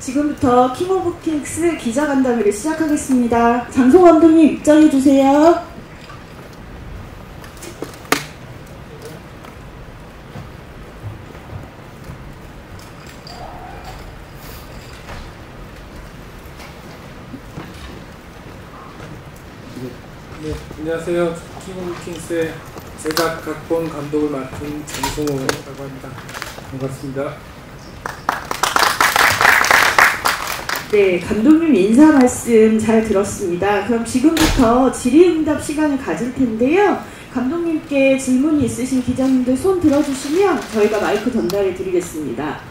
지금부터 킹 오브 킹스 기자간담회를 시작하겠습니다. 장소 감독님 입장해주세요. 네, 안녕하세요. 킹 오브 킹스의 제작, 각본, 감독을 맡은 장성호라고 합니다. 반갑습니다. 네, 감독님 인사 말씀 잘 들었습니다. 그럼 지금부터 질의응답 시간을 가질 텐데요. 감독님께 질문이 있으신 기자님들 손 들어주시면 저희가 마이크 전달해 드리겠습니다.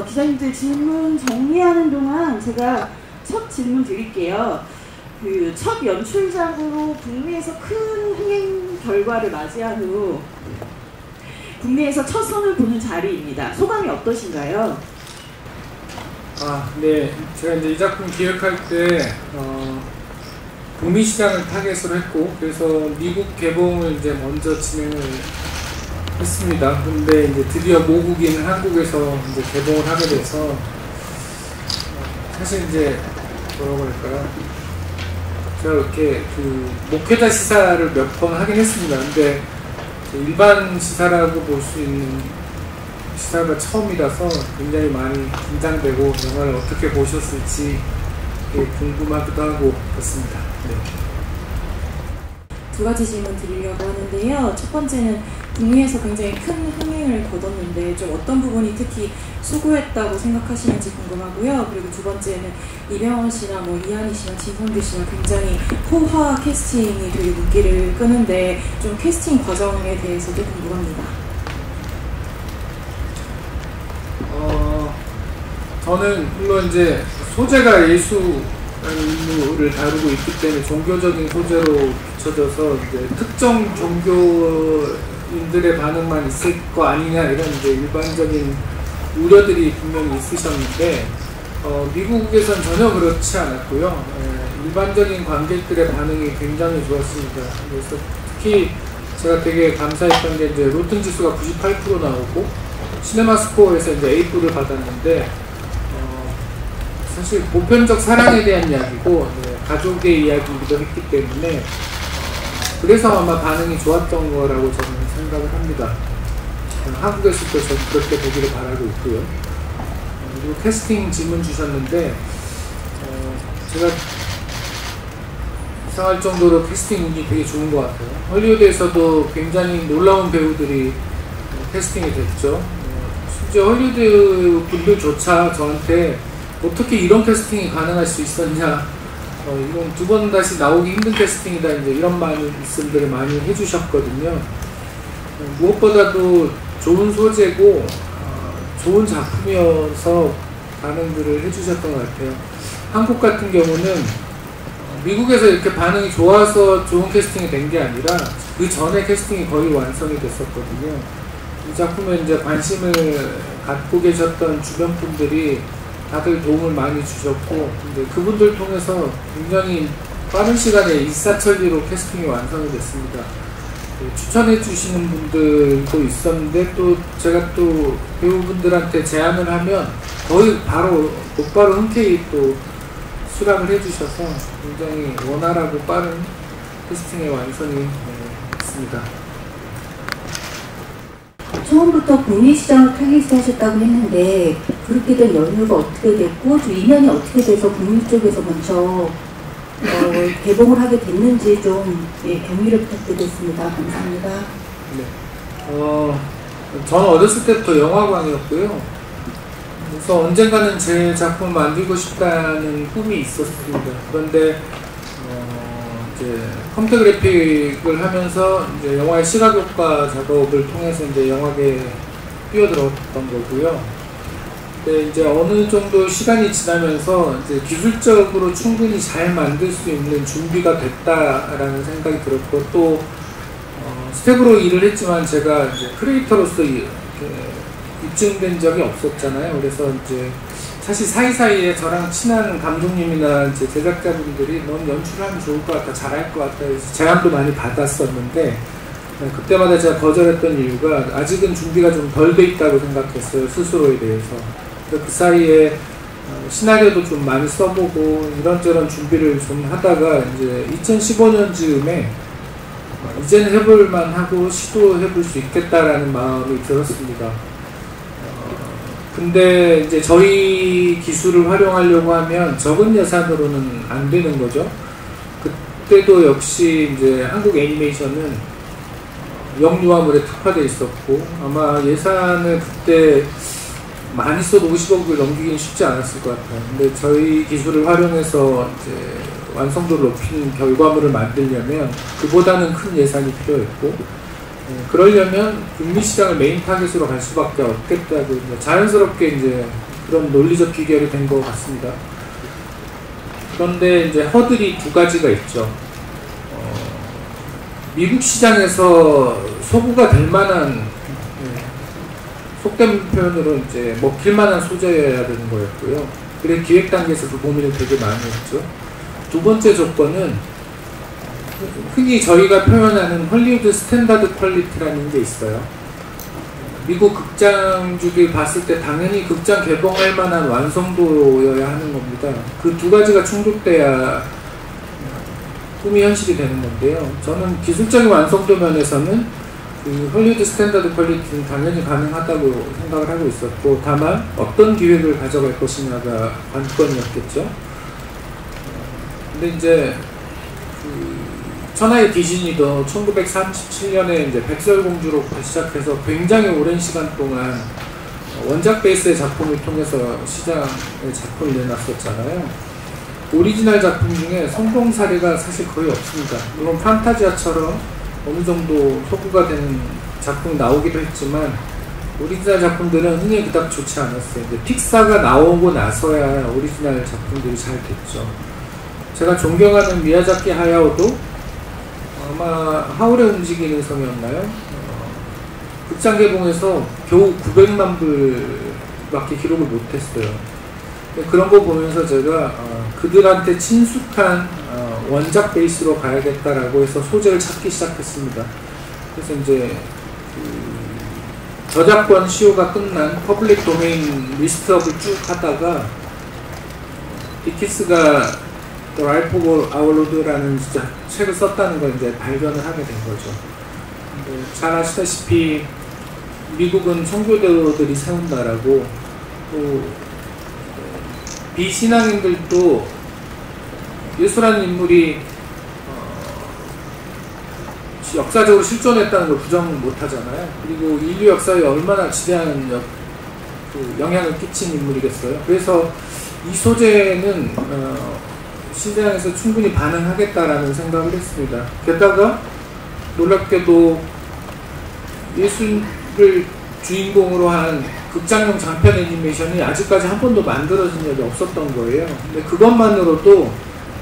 기자님들 질문 정리하는 동안 제가 첫 질문 드릴게요. 첫 연출작으로 북미에서 큰 흥행 결과를 맞이한 후 국내에서 첫 선을 보는 자리입니다. 소감이 어떠신가요? 네. 제가 이제 이 작품 기획할 때 북미 시장을 타겟으로 했고, 그래서 미국 개봉을 이제 먼저 진행을 했습니다. 근데 이제 드디어 모국인 한국에서 이제 개봉을 하게 돼서 사실 이제 뭐라고 할까요? 제가 이렇게 목회자 시사를 몇 번 하긴 했습니다. 근데 일반 시사라고 볼 수 있는 시사가 처음이라서 굉장히 많이 긴장되고 영화를 어떻게 보셨을지 궁금하기도 하고 그렇습니다. 네. 두 가지 질문 드리려고 하는데요. 첫 번째는 북미에서 굉장히 큰 흥행을 거뒀는데 좀 어떤 부분이 특히 수고했다고 생각하시는지 궁금하고요. 그리고 두 번째는 이병헌 씨나 이한희 씨나 진성규 씨나 굉장히 호화 캐스팅이 되게 눈길을 끄는데 좀 캐스팅 과정에 대해서도 궁금합니다. 저는 물론 이제 소재가 예수를 다루고 있기 때문에 종교적인 소재로 비춰져서 이제 특정 종교인들의 반응만 있을 거 아니냐 이런 이제 일반적인 우려들이 분명히 있으셨는데 미국에선 전혀 그렇지 않았고요. 일반적인 관객들의 반응이 굉장히 좋았습니다. 그래서 특히 제가 되게 감사했던 게 이제 로튼 지수가 98% 나오고 시네마스코어에서 이제 A뿔을 받았는데 사실 보편적 사랑에 대한 이야기고 가족의 이야기이기도 했기 때문에 그래서 아마 반응이 좋았던 거라고 저는 생각을 합니다. 한국에서도 저는 그렇게 보기를 바라고 있고요. 그리고 캐스팅 질문 주셨는데 제가 이상할 정도로 캐스팅 운이 되게 좋은 것 같아요. 헐리우드에서도 굉장히 놀라운 배우들이 캐스팅이 됐죠. 심지어 헐리우드 분들조차 저한테 어떻게 이런 캐스팅이 가능할 수 있었냐, 이건 두 번 다시 나오기 힘든 캐스팅이다, 이제 이런 말씀들을 많이 해주셨거든요. 무엇보다도 좋은 소재고 좋은 작품이어서 반응들을 해주셨던 것 같아요. 한국 같은 경우는 미국에서 이렇게 반응이 좋아서 좋은 캐스팅이 된 게 아니라 그 전에 캐스팅이 거의 완성이 됐었거든요. 이 작품에 이제 관심을 갖고 계셨던 주변 분들이 다들 도움을 많이 주셨고, 이제 그분들 통해서 굉장히 빠른 시간에 일사천리로 캐스팅이 완성이 됐습니다. 추천해 주시는 분들도 있었는데 또 제가 또 배우분들한테 제안을 하면 거의 곧바로 흔쾌히 또 수락을 해주셔서 굉장히 원활하고 빠른 캐스팅의 완성이 됐습니다. 처음부터 북미 시장을 타깃으로 하셨다고 했는데 그렇게 된 연유가 어떻게 됐고 좀 인연이 어떻게 돼서 북미 쪽에서 먼저 개봉을 하게 됐는지 좀 경위를 부탁드리겠습니다. 감사합니다. 네. 저는 어렸을 때부터 영화광이었고요. 그래서 언젠가는 제 작품을 만들고 싶다는 꿈이 있었습니다. 그런데 이제 컴퓨터 그래픽을 하면서 이제 영화의 시각효과 작업을 통해서 이제 영화계에 뛰어들었던 거고요. 근데 이제 어느 정도 시간이 지나면서 이제 기술적으로 충분히 잘 만들 수 있는 준비가 됐다라는 생각이 들었고, 또 스텝으로 일을 했지만 제가 이제 크리에이터로서 입증된 적이 없었잖아요. 그래서 이제 사실 사이사이에 저랑 친한 감독님이나 이제 제작자분들이 넌 연출하면 좋을 것 같다, 잘할 것 같다 해서 제안도 많이 받았었는데 그때마다 제가 거절했던 이유가 아직은 준비가 좀 덜 돼 있다고 생각했어요, 스스로에 대해서. 그 사이에 시나리오도 좀 많이 써보고 이런저런 준비를 좀 하다가 이제 2015년 즈음에 이제는 해볼만 하고 시도해볼 수 있겠다라는 마음이 들었습니다. 근데 이제 저희 기술을 활용하려고 하면 적은 예산으로는 안 되는 거죠. 그때도 역시 이제 한국 애니메이션은 영유아물에 특화되어 있었고 아마 예산을 그때 많이 써도 50억을 넘기긴 쉽지 않았을 것 같아요. 근데 저희 기술을 활용해서 이제 완성도를 높이는 결과물을 만들려면 그보다는 큰 예산이 필요했고 그러려면 북미 시장을 메인 타겟으로 갈 수밖에 없겠다고 자연스럽게 이제 그런 논리적 비결이 된 것 같습니다. 그런데 이제 허들이 두 가지가 있죠. 미국 시장에서 소구가 될 만한 속된 표현으로 이제 먹힐 만한 소재여야 되는 거였고요. 그래 기획 단계에서 그 고민을 되게 많이 했죠. 두 번째 조건은 흔히 저희가 표현하는 헐리우드 스탠다드 퀄리티라는 게 있어요. 미국 극장주들 봤을 때 당연히 극장 개봉할 만한 완성도여야 하는 겁니다. 그 두 가지가 충족돼야 꿈이 현실이 되는 건데요. 저는 기술적인 완성도 면에서는 그 헐리우드 스탠다드 퀄리티는 당연히 가능하다고 생각을 하고 있었고 다만 어떤 기획을 가져갈 것이냐가 관건이었겠죠. 근데 이제 천하의 디즈니도 1937년에 이제 백설공주로 시작해서 굉장히 오랜 시간 동안 원작 베이스의 작품을 통해서 시장에 작품을 내놨었잖아요. 오리지널 작품 중에 성공 사례가 사실 거의 없습니다. 물론 판타지아처럼 어느 정도 소구가 되는 작품이 나오기도 했지만 오리지널 작품들은 흔히 그닥 좋지 않았어요. 이제 픽사가 나오고 나서야 오리지널 작품들이 잘 됐죠. 제가 존경하는 미야자키 하야오도 아마 하울의 움직이는 성이었나요? 극장 개봉해서 겨우 900만 불밖에 기록을 못했어요. 그런 거 보면서 제가 그들한테 친숙한 원작 베이스로 가야겠다라고 해서 소재를 찾기 시작했습니다. 그래서 이제 저작권 시효가 끝난 퍼블릭 도메인 리스트업을 쭉 하다가 디킨스가 The Life of Our Lord라는 진짜 책을 썼다는 걸 이제 발견을 하게 된 거죠. 잘 아시다시피 미국은 청교도들이 세운 나라고 또 비신앙인들도 예수라는 인물이 역사적으로 실존했다는 걸 부정 못하잖아요. 그리고 인류 역사에 얼마나 지대한 영향을 끼친 인물이겠어요. 그래서 이 소재는 시장에서 충분히 반응하겠다라는 생각을 했습니다. 게다가 놀랍게도 예수를 주인공으로 한 극장용 장편 애니메이션이 아직까지 한 번도 만들어진 적이 없었던 거예요. 근데 그것만으로도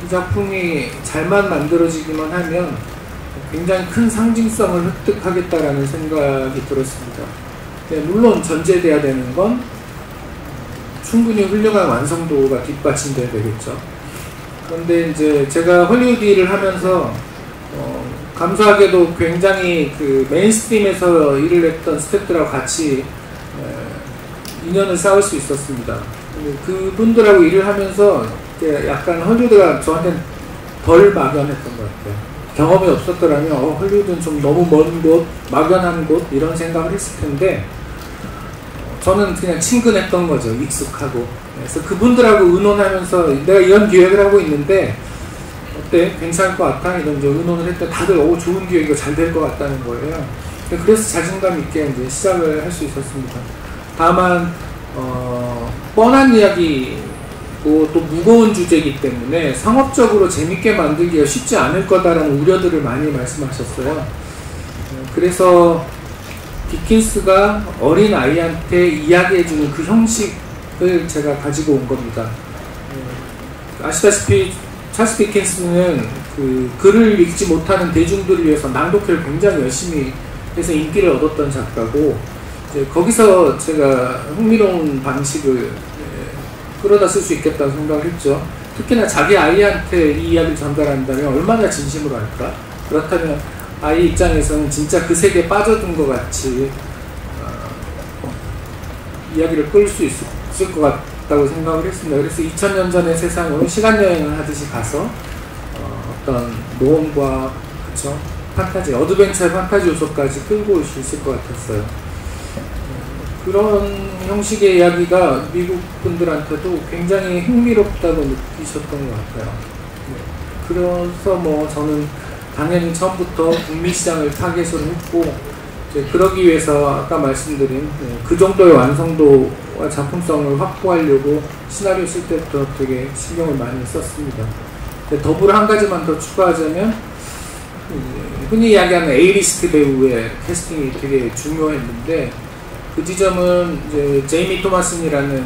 이 작품이 잘만 만들어지기만 하면 굉장히 큰 상징성을 획득하겠다라는 생각이 들었습니다. 물론 전제돼야 되는 건 충분히 훌륭한 완성도가 뒷받침돼야 되겠죠. 그런데 이제 제가 헐리우드 일을 하면서 감사하게도 굉장히 그 메인스트림에서 일을 했던 스태프들하고 같이 인연을 쌓을 수 있었습니다. 그분들하고 일을 하면서 약간 헐리우드가 저한테는 덜 막연했던 것 같아요. 경험이 없었더라면 헐리우드는 좀 너무 먼 곳, 막연한 곳 이런 생각을 했을 텐데 저는 그냥 친근했던 거죠. 익숙하고. 그래서 그분들하고 의논하면서 내가 이런 기획을 하고 있는데 어때? 괜찮을 것 같아? 이런 이제 의논을 했더니 다들 좋은 기획이고 잘 될 것 같다는 거예요. 그래서 자신감 있게 이제 시작을 할 수 있었습니다. 다만 뻔한 이야기고 또 무거운 주제이기 때문에 상업적으로 재밌게 만들기가 쉽지 않을 거다라는 우려들을 많이 말씀하셨어요. 그래서 디킨스가 어린 아이한테 이야기해주는 그 형식을 제가 가지고 온 겁니다. 아시다시피 찰스 디킨스는 그 글을 읽지 못하는 대중들을 위해서 낭독회를 굉장히 열심히 해서 인기를 얻었던 작가고 이제 거기서 제가 흥미로운 방식을 끌어다 쓸 수 있겠다고 생각을 했죠. 특히나 자기 아이한테 이 이야기를 전달한다면 얼마나 진심으로 할까? 그렇다면 아이 입장에서는 진짜 그 세계에 빠져든 것 같이 이야기를 끌 수 있을 없을 것 같다고 생각을 했습니다. 그래서 2000년 전의 세상으로 시간여행을 하듯이 가서 어떤 모험과 그쵸? 판타지, 어드벤처의 판타지 요소까지 끌고 올 수 있을 것 같았어요. 그런 형식의 이야기가 미국 분들한테도 굉장히 흥미롭다고 느끼셨던 것 같아요. 그래서 뭐 저는 당연히 처음부터 북미 시장을 타겟으로 했고, 이제 그러기 위해서 아까 말씀드린 그 정도의 완성도와 작품성을 확보하려고 시나리오 쓸 때부터 되게 신경을 많이 썼습니다. 더불어 한 가지만 더 추가하자면, 흔히 이야기하는 A리스트 배우의 캐스팅이 되게 중요했는데, 그 지점은 이제 제이미 토마슨이라는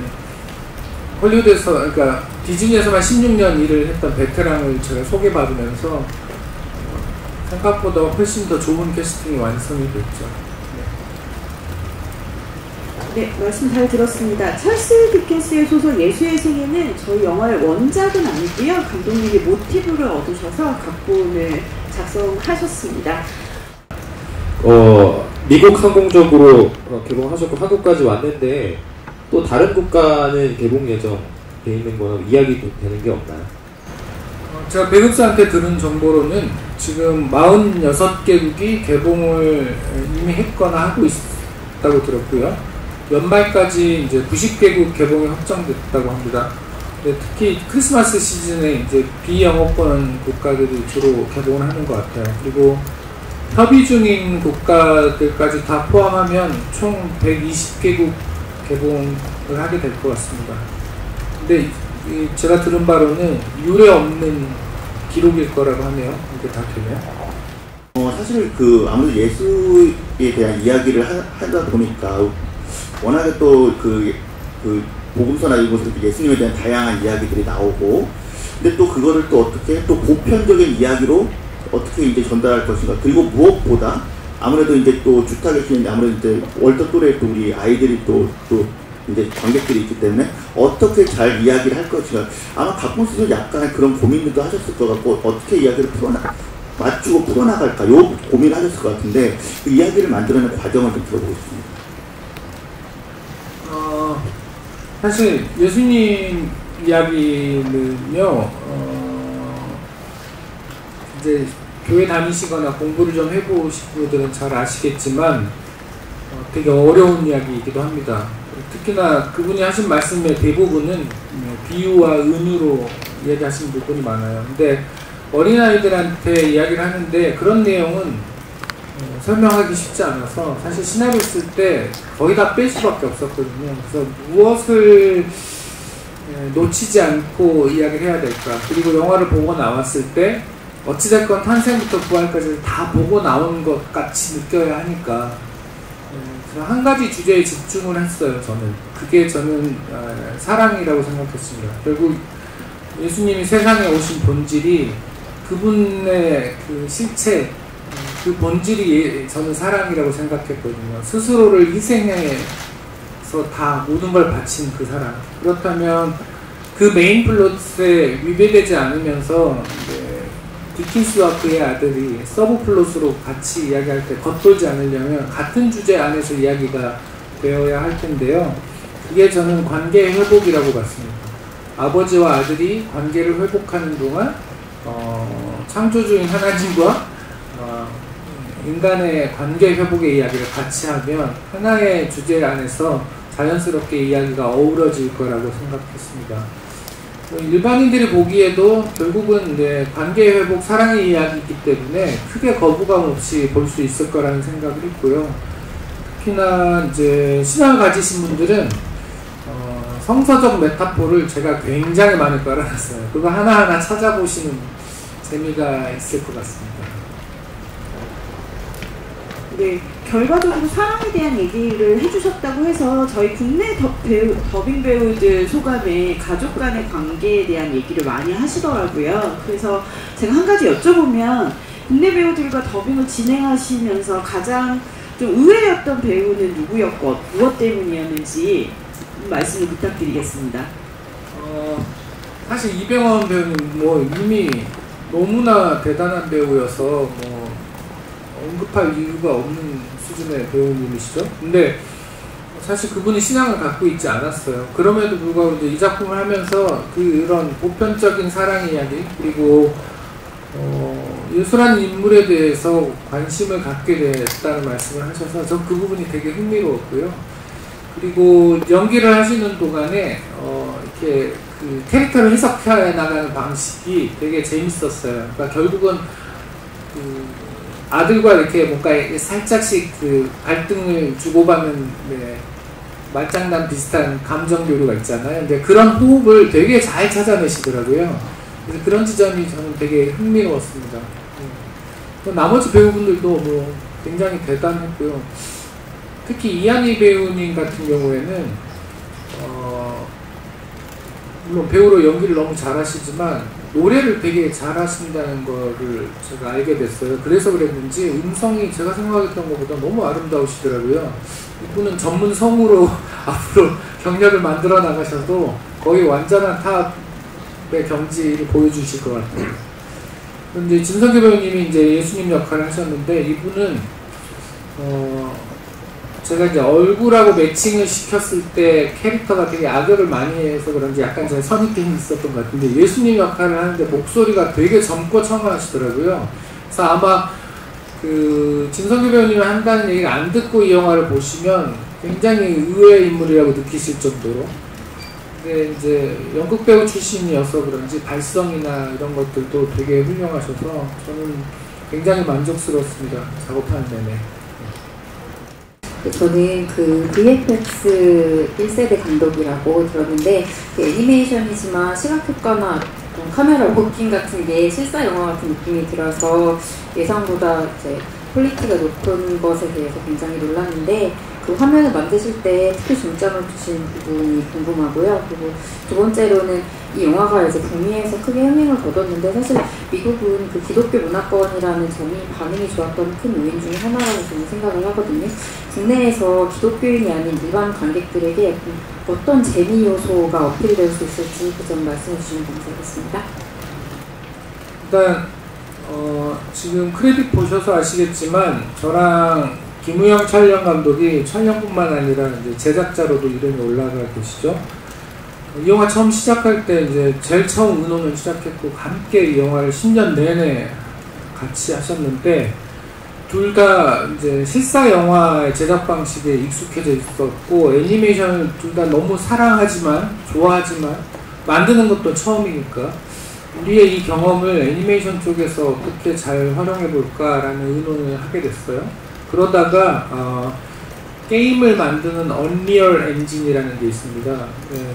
헐리우드에서, 그러니까 디즈니에서만 16년 일을 했던 베테랑을 제가 소개받으면서 생각보다 훨씬 더 좋은 캐스팅이 완성이 됐죠. 네, 말씀 잘 들었습니다. 찰스 디킨스의 소설 예수의 생애는 저희 영화의 원작은 아니고요. 감독님이 모티브를 얻으셔서 각본을 작성하셨습니다. 미국 성공적으로 개봉하셨고 한국까지 왔는데 또 다른 국가는 개봉 예정 돼 있는 거나 이야기 되는 게 없나요? 제가 배급사한테 들은 정보로는 지금 46개국이 개봉을 이미 했거나 하고 있다고 들었고요. 연말까지 이제 90개국 개봉이 확정됐다고 합니다. 특히 크리스마스 시즌에 이제 비영어권 국가들이 주로 개봉을 하는 것 같아요. 그리고 협의 중인 국가들까지 다 포함하면 총 120개국 개봉을 하게 될 것 같습니다. 근데 제가 들은 바로는 유례 없는 기록일 거라고 하네요. 이게 다 되면. 사실 아무래도 예수에 대한 이야기를 하다 보니까 워낙에 또 복음서나 이곳에서 예수님에 대한 다양한 이야기들이 나오고, 근데 또 그거를 또 어떻게 또 보편적인 이야기로 어떻게 이제 전달할 것인가. 그리고 무엇보다 아무래도 이제 또 주탁에 계신 아무래도 이제 월터 또래 또 우리 아이들이 또 이제 관객들이 있기 때문에 어떻게 잘 이야기를 할 것인가. 아마 각본 쓰셔서 약간 그런 고민도 하셨을 것 같고, 어떻게 이야기를 맞추고 풀어나갈까 요 고민을 하셨을 것 같은데, 그 이야기를 만들어내는 과정을 좀 들어보겠습니다. 사실 예수님 이야기는요, 이제 교회 다니시거나 공부를 좀 해보신 분들은 잘 아시겠지만 되게 어려운 이야기이기도 합니다. 특히나 그분이 하신 말씀의 대부분은 비유와 은유로 이야기하신 부분이 많아요. 근데 어린아이들한테 이야기를 하는데 그런 내용은 설명하기 쉽지 않아서 사실 시나리오 쓸 때 거의 다 뺄 수밖에 없었거든요. 그래서 무엇을 놓치지 않고 이야기를 해야 될까. 그리고 영화를 보고 나왔을 때 어찌됐건 탄생부터 부활까지 다 보고 나온 것 같이 느껴야 하니까 한 가지 주제에 집중을 했어요. 그게 저는 사랑이라고 생각했습니다. 결국 예수님이 세상에 오신 본질이 그분의 그 실체, 그 본질이 저는 사랑이라고 생각했거든요. 스스로를 희생해서 다 모든 걸 바친 그 사랑. 그렇다면 그 메인 플롯에 위배되지 않으면서 디킨스와 그의 아들이 서브 플롯으로 같이 이야기할 때 겉돌지 않으려면 같은 주제 안에서 이야기가 되어야 할 텐데요. 그게 저는 관계의 회복이라고 봤습니다. 아버지와 아들이 관계를 회복하는 동안 창조주인 하나님과 인간의 관계 회복의 이야기를 같이 하면 하나의 주제 안에서 자연스럽게 이야기가 어우러질 거라고 생각했습니다. 일반인들이 보기에도 결국은 이제 관계 회복, 사랑의 이야기이기 때문에 크게 거부감 없이 볼 수 있을 거라는 생각을 했고요. 특히나 이제 신앙을 가지신 분들은 성서적 메타포를 제가 굉장히 많이 깔아놨어요. 그거 하나하나 찾아보시는 재미가 있을 것 같습니다. 네, 결과적으로 사랑에 대한 얘기를 해주셨다고 해서 저희 국내 더빙 배우들 소감에 가족 간의 관계에 대한 얘기를 많이 하시더라고요. 그래서 제가 한 가지 여쭤보면 국내 배우들과 더빙을 진행하시면서 가장 좀 의외였던 배우는 누구였고 무엇 때문이었는지 말씀을 부탁드리겠습니다. 사실 이병헌 배우는 이미 너무나 대단한 배우여서 언급할 이유가 없는 수준의 배우님이시죠. 근데 사실 그분이 신앙을 갖고 있지 않았어요. 그럼에도 불구하고 이제 이 작품을 하면서 그런 보편적인 사랑 이야기, 그리고 예수라는 인물에 대해서 관심을 갖게 됐다는 말씀을 하셔서 전 그 부분이 되게 흥미로웠고요. 그리고 연기를 하시는 동안에 이렇게 그 캐릭터를 해석해 나가는 방식이 되게 재밌었어요. 그러니까 결국은 그 아들과 이렇게 뭔가 살짝씩 그 갈등을 주고받는 말장난 비슷한 감정 교류가 있잖아요. 근데 그런 호흡을 되게 잘 찾아내시더라고요. 그래서 그런 지점이 저는 되게 흥미로웠습니다. 나머지 배우분들도 뭐 굉장히 대단했고요. 특히 이한희 배우님 같은 경우에는 물론 배우로 연기를 너무 잘하시지만 노래를 되게 잘하신다는 거를 제가 알게 됐어요. 그래서 그랬는지 음성이 제가 생각했던 것보다 너무 아름다우시더라고요. 이분은 전문성으로 앞으로 경력을 만들어 나가셔도 거의 완전한 탑의 경지를 보여주실 것 같아요. 그런데 진성규 배우님이 이제 예수님 역할을 하셨는데, 이분은 제가 이제 얼굴하고 매칭을 시켰을 때 캐릭터가 되게 악역을 많이 해서 그런지 약간 제가 선입견이 있었던 것 같은데, 예수님 역할을 하는데 목소리가 되게 젊고 청아하시더라고요. 그래서 아마 그 진성규 배우님이 한다는 얘기를 안 듣고 이 영화를 보시면 굉장히 의외의 인물이라고 느끼실 정도로. 근데 이제 연극 배우 출신이어서 그런지 발성이나 이런 것들도 되게 훌륭하셔서 저는 굉장히 만족스러웠습니다. 작업하는 내내. 저는 그 VFX 1세대 감독이라고 들었는데, 그 애니메이션이지만 시각효과나 카메라 워킹 같은 게 실사 영화 같은 느낌이 들어서 예상보다 이제 퀄리티가 높은 것에 대해서 굉장히 놀랐는데, 그 화면을 만드실 때 특히 중점을 두신 부분이 궁금하고요. 그리고 두 번째로는 이 영화가 이제 북미에서 크게 흥행을 거뒀는데, 사실 미국은 그 기독교 문화권이라는 점이 반응이 좋았던 큰 요인 중에 하나라고 저는 생각을 하거든요. 국내에서 기독교인이 아닌 일반 관객들에게 어떤 재미 요소가 어필될 수 있을지 그 점 말씀해 주시면 감사하겠습니다. 일단 지금 크레딧 보셔서 아시겠지만 저랑 김우영 촬영 감독이 촬영뿐만 아니라 이제 제작자로도 이름이 올라가 계시죠. 이 영화 처음 시작할 때 이제 제일 처음 의논을 시작했고 함께 이 영화를 10년 내내 같이 하셨는데, 둘 다 이제 실사 영화의 제작 방식에 익숙해져 있었고 애니메이션을 둘 다 너무 사랑하지만 좋아하지만 만드는 것도 처음이니까 우리의 이 경험을 애니메이션 쪽에서 어떻게 잘 활용해 볼까라는 의논을 하게 됐어요. 그러다가 게임을 만드는 언리얼 엔진이라는 게 있습니다.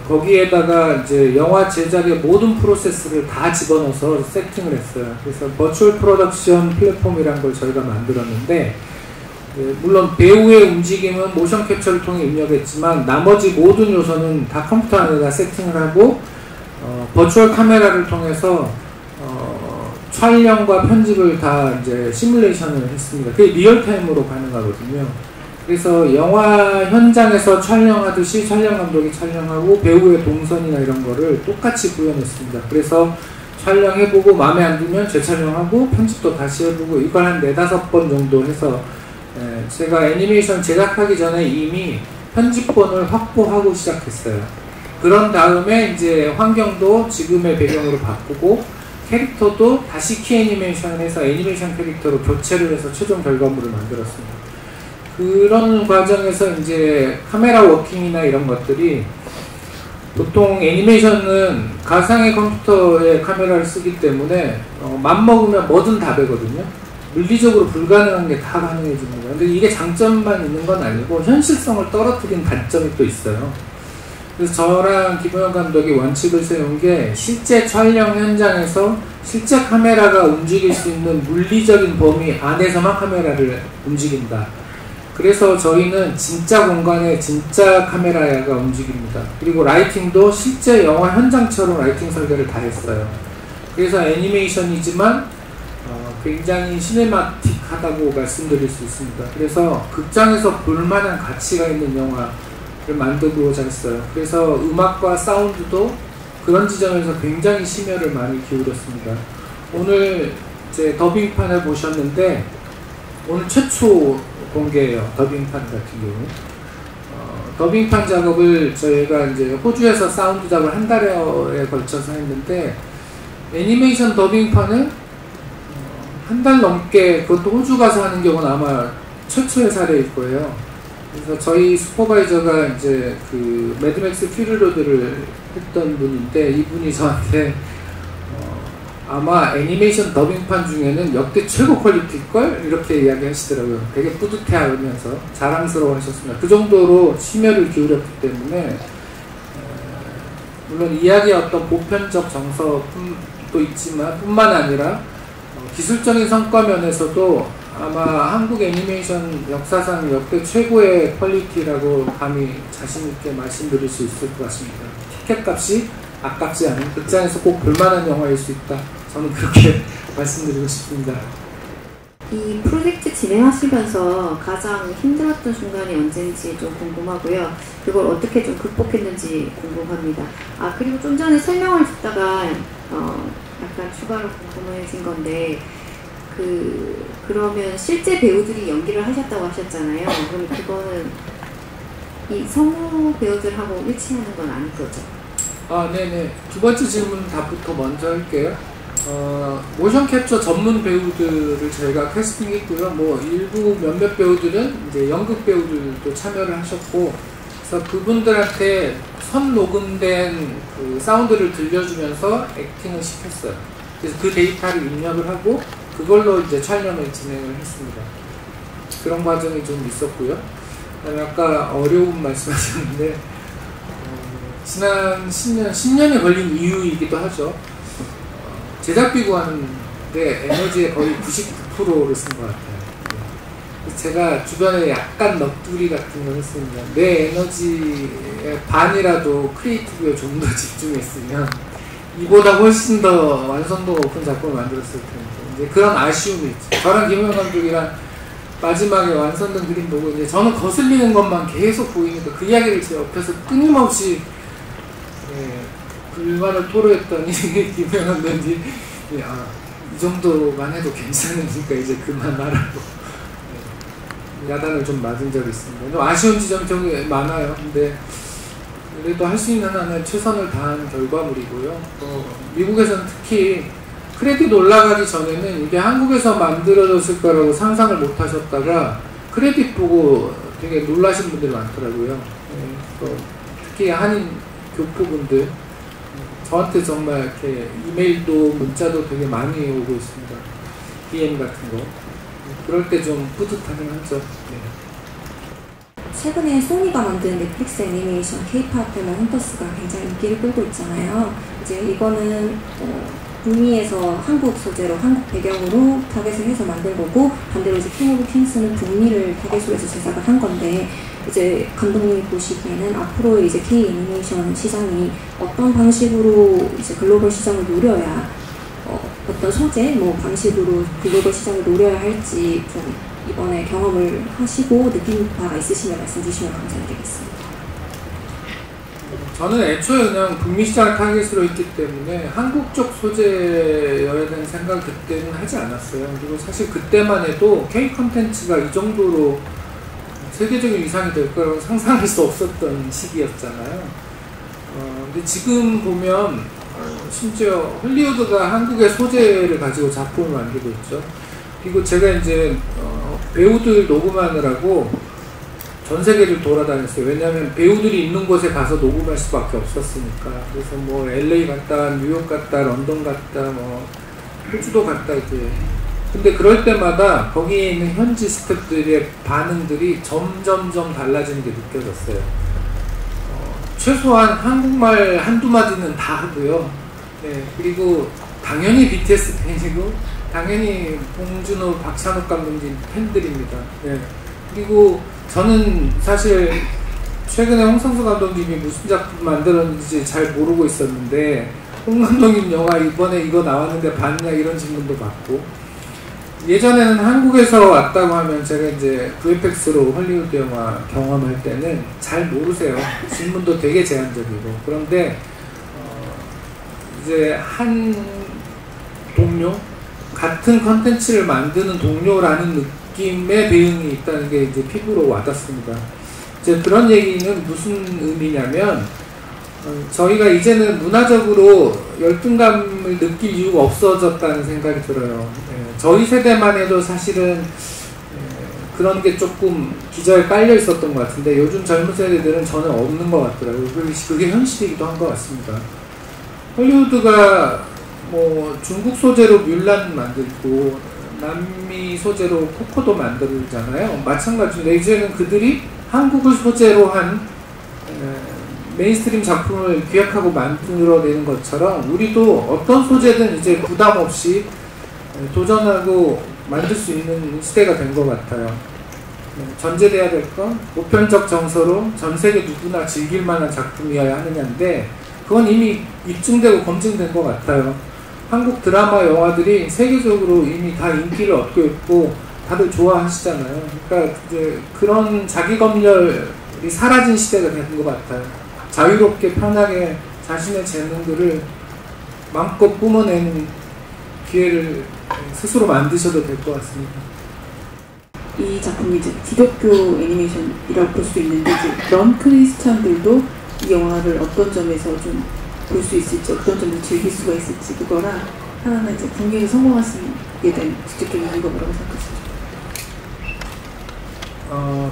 거기에다가 이제 영화 제작의 모든 프로세스를 다 집어넣어서 세팅을 했어요. 그래서 버추얼 프로덕션 플랫폼이라는 걸 저희가 만들었는데, 물론 배우의 움직임은 모션 캡처를 통해 입력했지만 나머지 모든 요소는 다 컴퓨터 안에다 세팅을 하고 버추얼 카메라를 통해서 촬영과 편집을 다 이제 시뮬레이션을 했습니다. 그게 리얼타임으로 가능하거든요. 그래서 영화 현장에서 촬영하듯이 촬영 감독이 촬영하고 배우의 동선이나 이런 거를 똑같이 구현했습니다. 그래서 촬영해보고 마음에 안 들면 재촬영하고 편집도 다시 해보고 이걸 한 4-5번 정도 해서 제가 애니메이션 제작하기 전에 이미 편집본을 확보하고 시작했어요. 그런 다음에 이제 환경도 지금의 배경으로 바꾸고 캐릭터도 다시 키 애니메이션을 해서 애니메이션 캐릭터로 교체를 해서 최종 결과물을 만들었습니다. 그런 과정에서 이제 카메라 워킹이나 이런 것들이, 보통 애니메이션은 가상의 컴퓨터에 카메라를 쓰기 때문에 맘먹으면 뭐든 다 되거든요. 물리적으로 불가능한 게 다 가능해집니다. 근데 이게 장점만 있는 건 아니고 현실성을 떨어뜨린 단점이 또 있어요. 그래서 저랑 김우영 감독이 원칙을 세운 게, 실제 촬영 현장에서 실제 카메라가 움직일 수 있는 물리적인 범위 안에서만 카메라를 움직인다. 그래서 저희는 진짜 공간에 진짜 카메라가 움직입니다. 그리고 라이팅도 실제 영화 현장처럼 라이팅 설계를 다 했어요. 그래서 애니메이션이지만 굉장히 시네마틱하다고 말씀드릴 수 있습니다. 그래서 극장에서 볼만한 가치가 있는 영화를 만들고자 했어요. 그래서 음악과 사운드도 그런 지점에서 굉장히 심혈을 많이 기울였습니다. 오늘 이제 더빙판을 보셨는데, 오늘 최초 공개예요. 더빙판 같은 경우. 더빙판 작업을 저희가 이제 호주에서 사운드 작업을 한 달에 걸쳐서 했는데 애니메이션 더빙판을 한 달 넘게 그것도 호주 가서 하는 경우는 아마 최초의 사례일 거예요. 그래서 저희 슈퍼바이저가 이제 그 매드맥스 퓨리로드를 했던 분인데 이분이 저한테 아마 애니메이션 더빙판 중에는 역대 최고 퀄리티일걸? 이렇게 이야기하시더라고요. 되게 뿌듯해하면서 자랑스러워 하셨습니다. 그 정도로 심혈을 기울였기 때문에 물론 이야기의 어떤 보편적 정서도 있지만 뿐만 아니라 기술적인 성과 면에서도 아마 한국 애니메이션 역사상 역대 최고의 퀄리티라고 감히 자신있게 말씀드릴 수 있을 것 같습니다. 티켓값이 아깝지 않은 극장에서 꼭 볼만한 영화일 수 있다. 저는 그렇게 말씀드리고 싶습니다. 이 프로젝트 진행하시면서 가장 힘들었던 순간이 언제인지 좀 궁금하고요. 그걸 어떻게 좀 극복했는지 궁금합니다. 아, 그리고 좀 전에 설명을 듣다가 약간 추가로 궁금해진 건데 그러면 실제 배우들이 연기를 하셨다고 하셨잖아요. 그럼 그거는 이 성우 배우들하고 일치하는 건 아닐 거죠? 아, 네네. 두 번째 질문 답부터 먼저 할게요. 모션 캡처 전문 배우들을 저희가 캐스팅했고요. 뭐 일부 몇몇 배우들은 이제 연극 배우들도 참여를 하셨고, 그래서 그분들한테 선 녹음된 그 사운드를 들려주면서 액팅을 시켰어요. 그래서 그 데이터를 입력을 하고 그걸로 이제 촬영을 진행을 했습니다. 그런 과정이 좀 있었고요. 그다음에 아까 어려운 말씀하셨는데 지난 10년이 걸린 이유이기도 하죠. 제작비 구하는데 에너지의 거의 99%를 쓴 것 같아요. 제가 주변에 약간 넋두리 같은 걸 했습니다. 내 에너지의 반이라도 크리에이티브에 좀 더 집중했으면 이보다 훨씬 더 완성도가 높은 작품을 만들었을 텐데 이제 그런 아쉬움이 있죠. 저랑 김우영 감독이랑 마지막에 완성된 그림 보고 이제 저는 거슬리는 것만 계속 보이니까 그 이야기를 제 옆에서 끊임없이 불만을 토로했더니 김우영 감독이 이 정도만 해도 괜찮으니까 이제 그만하라고 야단을 좀 맞은 적이 있습니다. 좀 아쉬운 지점이 되게 많아요. 근데 그래도 할 수 있는 한은 최선을 다한 결과물이고요. 미국에서는 특히 크레딧 올라가기 전에는 이게 한국에서 만들어졌을 거라고 상상을 못 하셨다가 크레딧 보고 되게 놀라신 분들이 많더라고요. 특히 한인 교포분들 저한테 정말 이렇게 이메일도 문자도 되게 많이 오고 있습니다. DM 같은 거. 그럴 때 좀 뿌듯하긴 하죠. 네. 최근에 소니가 만든 넷플릭스 애니메이션 K-pop 데몬 헌터스가 굉장히 인기를 끌고 있잖아요. 이제 이거는 북미에서 한국 소재로 한국 배경으로 타겟을 해서 만든 거고, 반대로 이제 킹 오브 킹스는 북미를 타겟으로 해서 제작을 한 건데, 이제 감독님이 보시기에는 앞으로 이제 K 애니메이션 시장이 어떤 방식으로 이제 글로벌 시장을 노려야 어떤 소재, 방식으로 글로벌 시장을 노려야 할지 좀 이번에 경험을 하시고 느낀 바가 있으시면 말씀 주시면 감사드리겠습니다. 저는 애초에 그냥 북미 시장을 타겟으로 했기 때문에 한국 쪽 소재여야 되는 생각을 그때는 하지 않았어요. 그리고 사실 그때만 해도 K 컨텐츠가 이 정도로 세계적인 위상이 될 거라고 상상할 수 없었던 시기였잖아요. 근데 지금 보면 심지어 헐리우드가 한국의 소재를 가지고 작품을 만들고 있죠. 그리고 제가 이제 배우들 녹음하느라고 전 세계를 돌아다녔어요. 왜냐하면 배우들이 있는 곳에 가서 녹음할 수밖에 없었으니까. 그래서 뭐 LA 갔다, 뉴욕 갔다, 런던 갔다, 호주도 갔다 이제. 근데 그럴 때마다 거기에 있는 현지 스태프들의 반응들이 점점점 달라지는 게 느껴졌어요. 최소한 한국말 한두 마디는 다 하고요. 네, 그리고 당연히 BTS 팬이고 당연히 봉준호, 박찬욱 감독님 팬들입니다. 네. 그리고 저는 사실 최근에 홍상수 감독님이 무슨 작품 만들었는지 잘 모르고 있었는데 홍 감독님 영화 이번에 이거 나왔는데 봤냐 이런 질문도 받고, 예전에는 한국에서 왔다고 하면 제가 이제 VFX로 헐리우드 영화 경험할 때는 잘 모르세요. 질문도 되게 제한적이고. 그런데 이제 한 동료, 같은 컨텐츠를 만드는 동료라는 느낌의 배경이 있다는 게 이제 피부로 와닿습니다. 이제 그런 얘기는 무슨 의미냐면 저희가 이제는 문화적으로 열등감을 느낄 이유가 없어졌다는 생각이 들어요. 저희 세대만 해도 사실은 그런 게 조금 기저에 깔려 있었던 것 같은데 요즘 젊은 세대들은 전혀 없는 것 같더라고요. 그게 현실이기도 한 것 같습니다. 헐리우드가 뭐 중국 소재로 뮬란 만들고 남미 소재로 코코도 만들잖아요. 마찬가지인데 이제는 그들이 한국을 소재로 한 메인스트림 작품을 기획하고 만들어내는 것처럼 우리도 어떤 소재든 이제 부담 없이 도전하고 만들 수 있는 시대가 된 것 같아요. 전제돼야 될 건 보편적 정서로 전 세계 누구나 즐길 만한 작품이어야 하느냐인데 그건 이미 입증되고 검증된 것 같아요. 한국 드라마 영화들이 세계적으로 이미 다 인기를 얻고 있고 다들 좋아하시잖아요. 그러니까 이제 그런 자기검열이 사라진 시대가 된 것 같아요. 자유롭게 편하게 자신의 재능들을 마음껏 뿜어내는 기회를 스스로 만드셔도 될 것 같습니다. 이 작품이 이제 기독교 애니메이션이라고 볼 수 있는데 이제 넌 크리스천들도 이 영화를 어떤 점에서 좀 볼 수 있을지, 어떤 점을 즐길 수가 있을지 그거랑 하나는 이제 북미에서 성공하시게 된 직접적인 이유가 뭐라고 생각하시죠?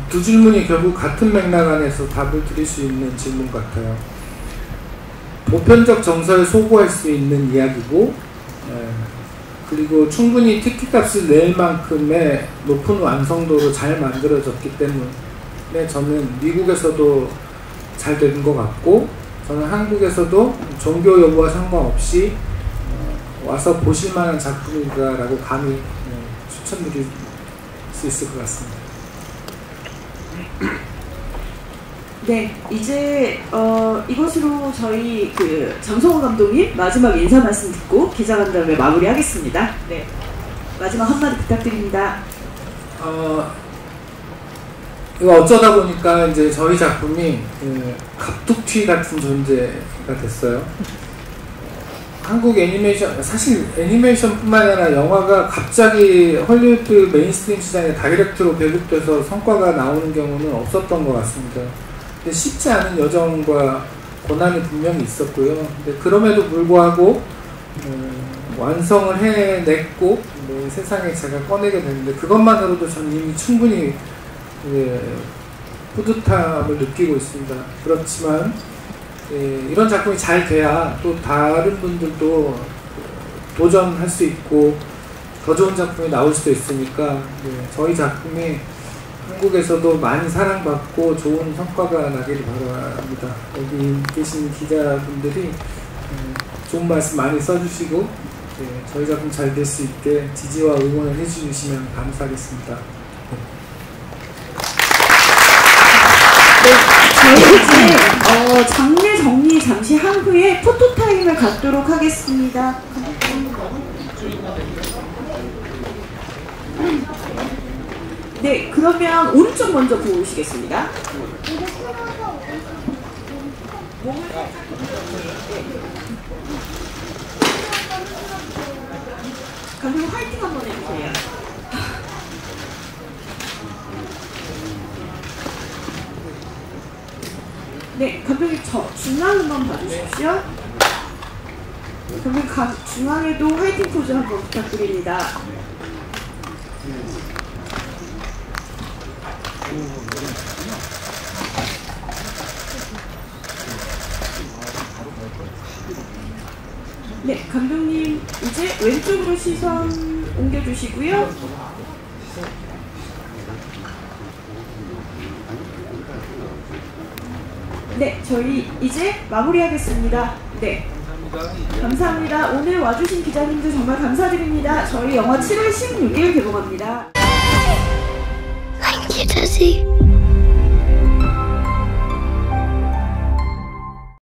두 질문이 결국 같은 맥락 안에서 답을 드릴 수 있는 질문 같아요. 보편적 정서에 소구할 수 있는 이야기고 그리고 충분히 티켓값을 낼 만큼의 높은 완성도로 잘 만들어졌기 때문에 저는 미국에서도 잘 되는 것 같고 저는 한국에서도 종교 여부와 상관없이 와서 보실 만한 작품이다라고 감히 추천드릴 수 있을 것 같습니다. 네, 이제 이것으로 저희 그 장성호 감독님 마지막 인사 말씀 듣고 기자간담회 마무리하겠습니다. 네, 마지막 한마디 부탁드립니다. 이거 어쩌다 보니까 이제 저희 작품이 갑툭튀 같은 존재가 됐어요. 한국 애니메이션, 사실 애니메이션뿐만 아니라 영화가 갑자기 헐리우드 메인스트림 시장에 다이렉트로 배급돼서 성과가 나오는 경우는 없었던 것 같습니다. 근데 쉽지 않은 여정과 고난이 분명히 있었고요. 근데 그럼에도 불구하고 완성을 해냈고 세상에 제가 꺼내게 됐는데 그것만으로도 전 이미 충분히 뿌듯함을 느끼고 있습니다. 그렇지만 이런 작품이 잘 돼야 또 다른 분들도 도전할 수 있고 더 좋은 작품이 나올 수도 있으니까 저희 작품이 한국에서도 많이 사랑받고 좋은 성과가 나기를 바랍니다. 여기 계신 기자분들이 좋은 말씀 많이 써주시고 저희 작품 잘 될 수 있게 지지와 응원을 해주시면 감사하겠습니다. 저희 이제 장례 정리 잠시 한 후에 포토타임을 갖도록 하겠습니다. 네, 그러면 오른쪽 먼저 보시겠습니다. 감독님 화이팅 한번 해주세요. 네, 감독님 저 중앙만 봐주십시오. 감독님 중앙에도 화이팅 포즈 한번 부탁드립니다. 네, 감독님 이제 왼쪽으로 시선 옮겨주시고요. 네, 저희 이제 마무리하겠습니다. 네, 감사합니다. 오늘 와주신 기자님들 정말 감사드립니다. 저희 영화 7월 16일 개봉합니다. Thank you, Desi.